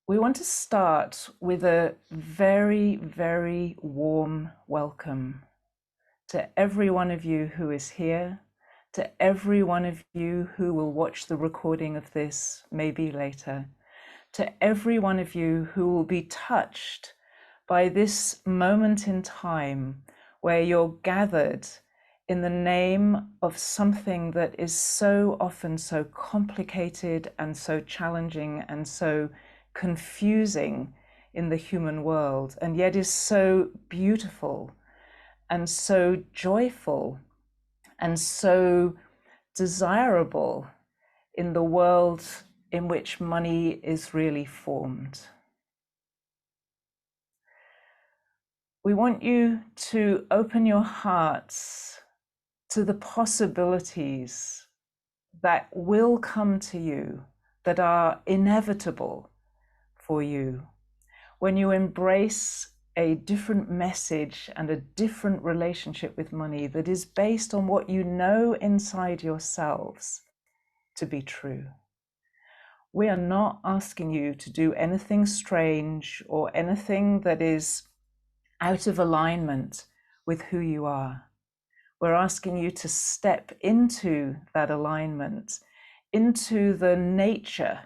We want to start with a very, very warm welcome to every one of you who is here, to every one of you who will watch the recording of this maybe later, to every one of you who will be touched by this moment in time where you're gathered in the name of something that is so often so complicated and so challenging and so confusing in the human world, and yet is so beautiful and so joyful and so desirable in the world in which money is really formed. We want you to open your hearts to the possibilities that will come to you, that are inevitable for you, when you embrace a different message and a different relationship with money that is based on what you know inside yourselves to be true. We are not asking you to do anything strange or anything that is out of alignment with who you are. We're asking you to step into that alignment, into the nature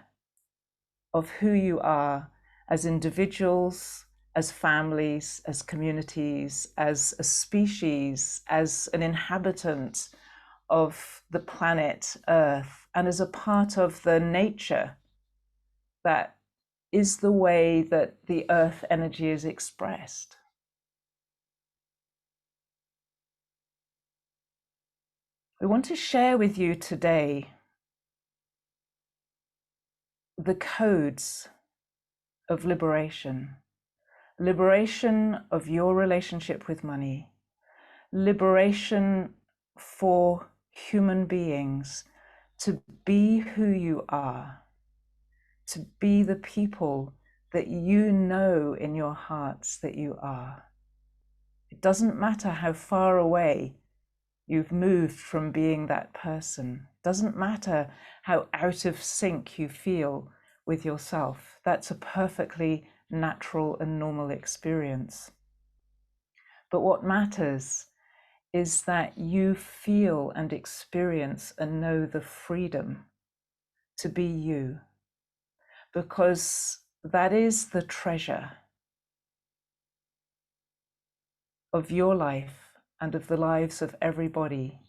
of who you are as individuals, as families, as communities, as a species, as an inhabitant of the planet Earth, and as a part of the nature that is the way that the Earth energy is expressed. We want to share with you today the codes of liberation. Liberation of your relationship with money. Liberation for human beings to be who you are, to be the people that you know in your hearts that you are. It doesn't matter how far away you've moved from being that person. It doesn't matter how out of sync you feel with yourself. That's a perfectly natural and normal experience. But what matters is that you feel and experience and know the freedom to be you, because that is the treasure of your life and of the lives of everybody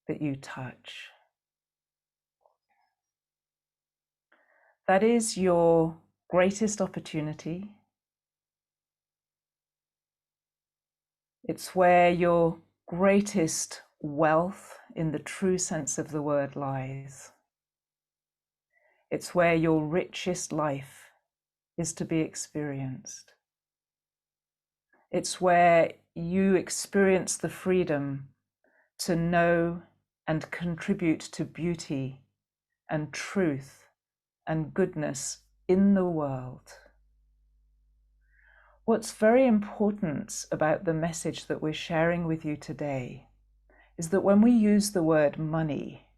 that you touch. That is your greatest opportunity. It's where your greatest wealth, in the true sense of the word, lies. It's where your richest life is to be experienced. It's where you experience the freedom to know and contribute to beauty and truth and goodness in the world. What's very important about the message that we're sharing with you today is that when we use the word money,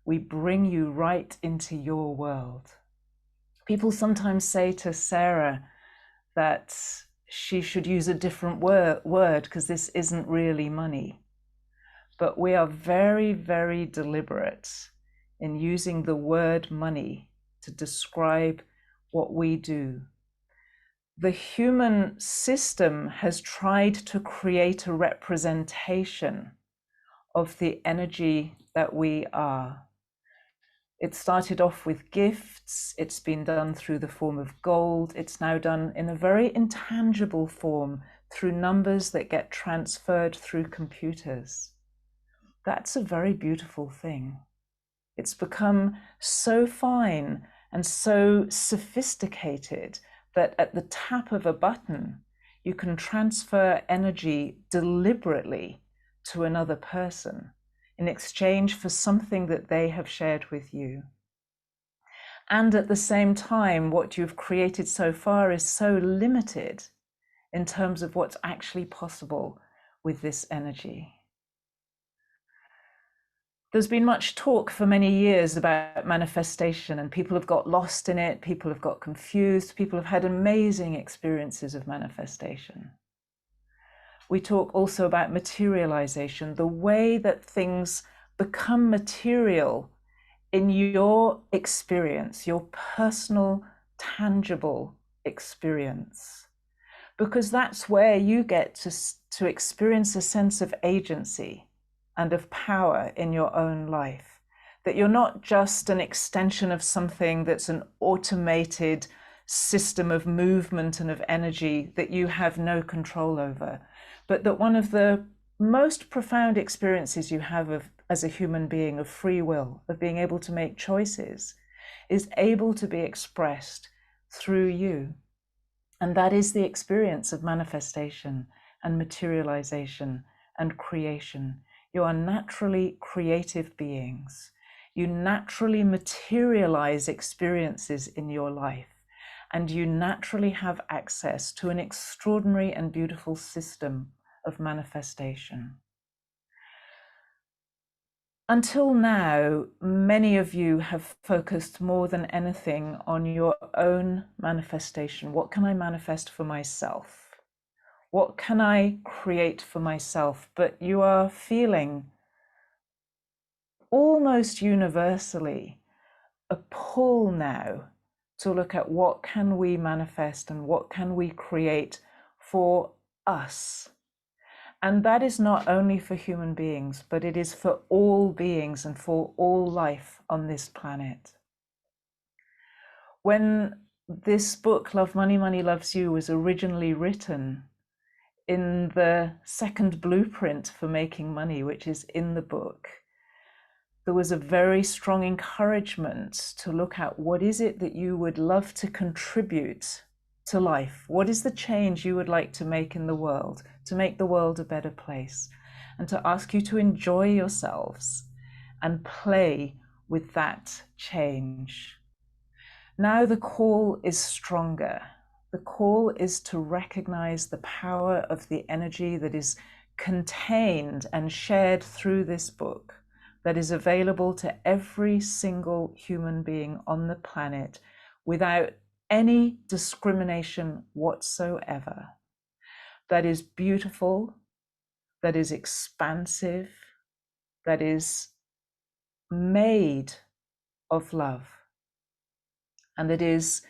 we bring you right into your world. People sometimes say to Sarah that she should use a different word because this isn't really money. But we are very, very deliberate in using the word money to describe what we do. The human system has tried to create a representation of the energy that we are. It started off with gifts. It's been done through the form of gold. It's now done in a very intangible form through numbers that get transferred through computers. That's a very beautiful thing. It's become so fine and so sophisticated that at the tap of a button, you can transfer energy deliberately to another person in exchange for something that they have shared with you. And at the same time, what you've created so far is so limited in terms of what's actually possible with this energy. There's been much talk for many years about manifestation, and people have got lost in it, people have got confused, people have had amazing experiences of manifestation. We talk also about materialization, the way that things become material in your experience, your personal, tangible experience, because that's where you get to experience a sense of agency and of power in your own life, that you're not just an extension of something that's an automated system of movement and of energy that you have no control over, but that one of the most profound experiences you have of, as a human being, of free will, of being able to make choices, is able to be expressed through you. And that is the experience of manifestation and materialization and creation. You are naturally creative beings. You naturally materialize experiences in your life, and you naturally have access to an extraordinary and beautiful system of manifestation. Until now, many of you have focused more than anything on your own manifestation. What can I manifest for myself? What can I create for myself? But you are feeling almost universally a pull now to look at what can we manifest and what can we create for us. And that is not only for human beings, but it is for all beings and for all life on this planet. When this book, Love Money, Money Loves You, was originally written, in the second blueprint for making money, which is in the book, there was a very strong encouragement to look at what is it that you would love to contribute to life? What is the change you would like to make in the world, to make the world a better place? And to ask you to enjoy yourselves and play with that change. Now the call is stronger. The call is to recognize the power of the energy that is contained and shared through this book, that is available to every single human being on the planet without any discrimination whatsoever, that is beautiful, that is expansive, that is made of love, and that is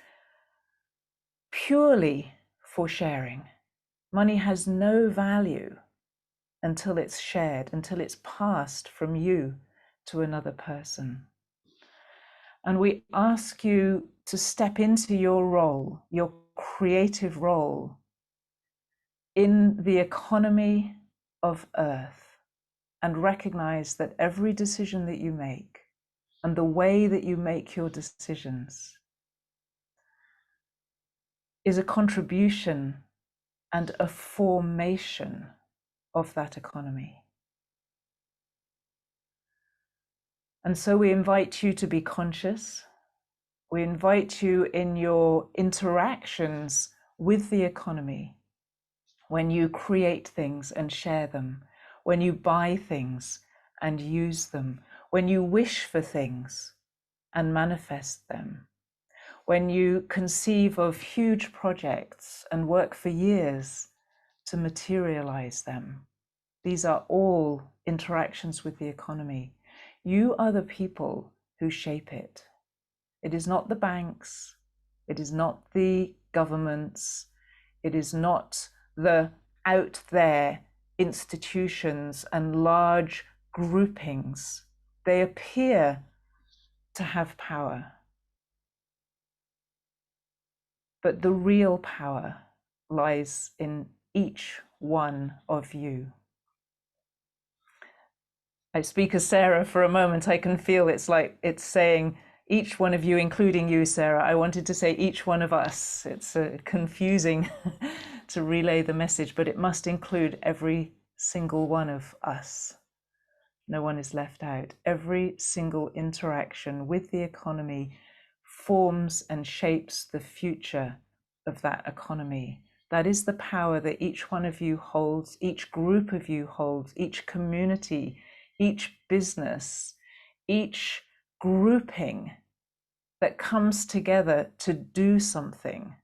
purely for sharing. Money has no value until it's shared, until it's passed from you to another person. And we ask you to step into your role, your creative role in the economy of Earth, and recognize that every decision that you make and the way that you make your decisions is a contribution and a formation of that economy. And so we invite you to be conscious. We invite you in your interactions with the economy, when you create things and share them, when you buy things and use them, when you wish for things and manifest them, when you conceive of huge projects and work for years to materialize them. These are all interactions with the economy. You are the people who shape it. It is not the banks, it is not the governments, it is not the out there institutions and large groupings. They appear to have power, but the real power lies in each one of you. I speak as Sarah for a moment. I can feel it's like it's saying each one of you, including you, Sarah. I wanted to say each one of us. It's confusing to relay the message, but it must include every single one of us. No one is left out. Every single interaction with the economy forms and shapes the future of that economy. That is the power that each one of you holds, each group of you holds, each community each business, each grouping that comes together to do something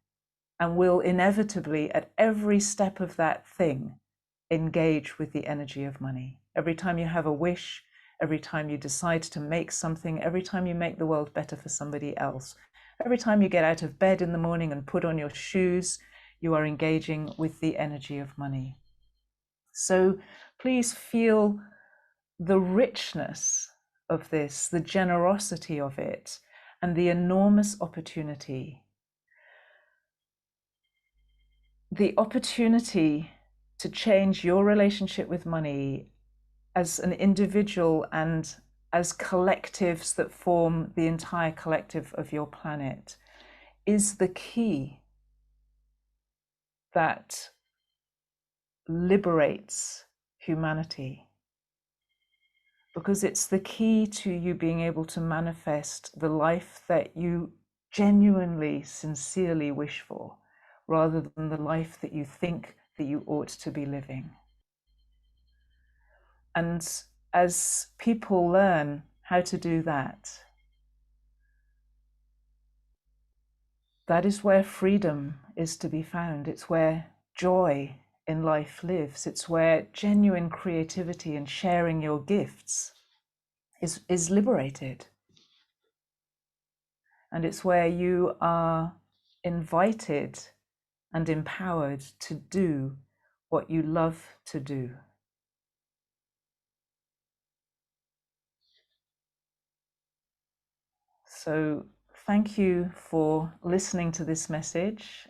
and will inevitably, at every step of that thing, engage with the energy of money. Every time you have a wish, every time you decide to make something, every time you make the world better for somebody else, every time you get out of bed in the morning and put on your shoes, you are engaging with the energy of money. So please feel the richness of this, the generosity of it, and the enormous opportunity. The opportunity to change your relationship with money as an individual and as collectives that form the entire collective of your planet is the key that liberates humanity, because it's the key to you being able to manifest the life that you genuinely, sincerely wish for, rather than the life that you think that you ought to be living. And as people learn how to do that, that is where freedom is to be found. It's where joy in life lives. It's where genuine creativity and sharing your gifts is liberated. And it's where you are invited and empowered to do what you love to do. So thank you for listening to this message.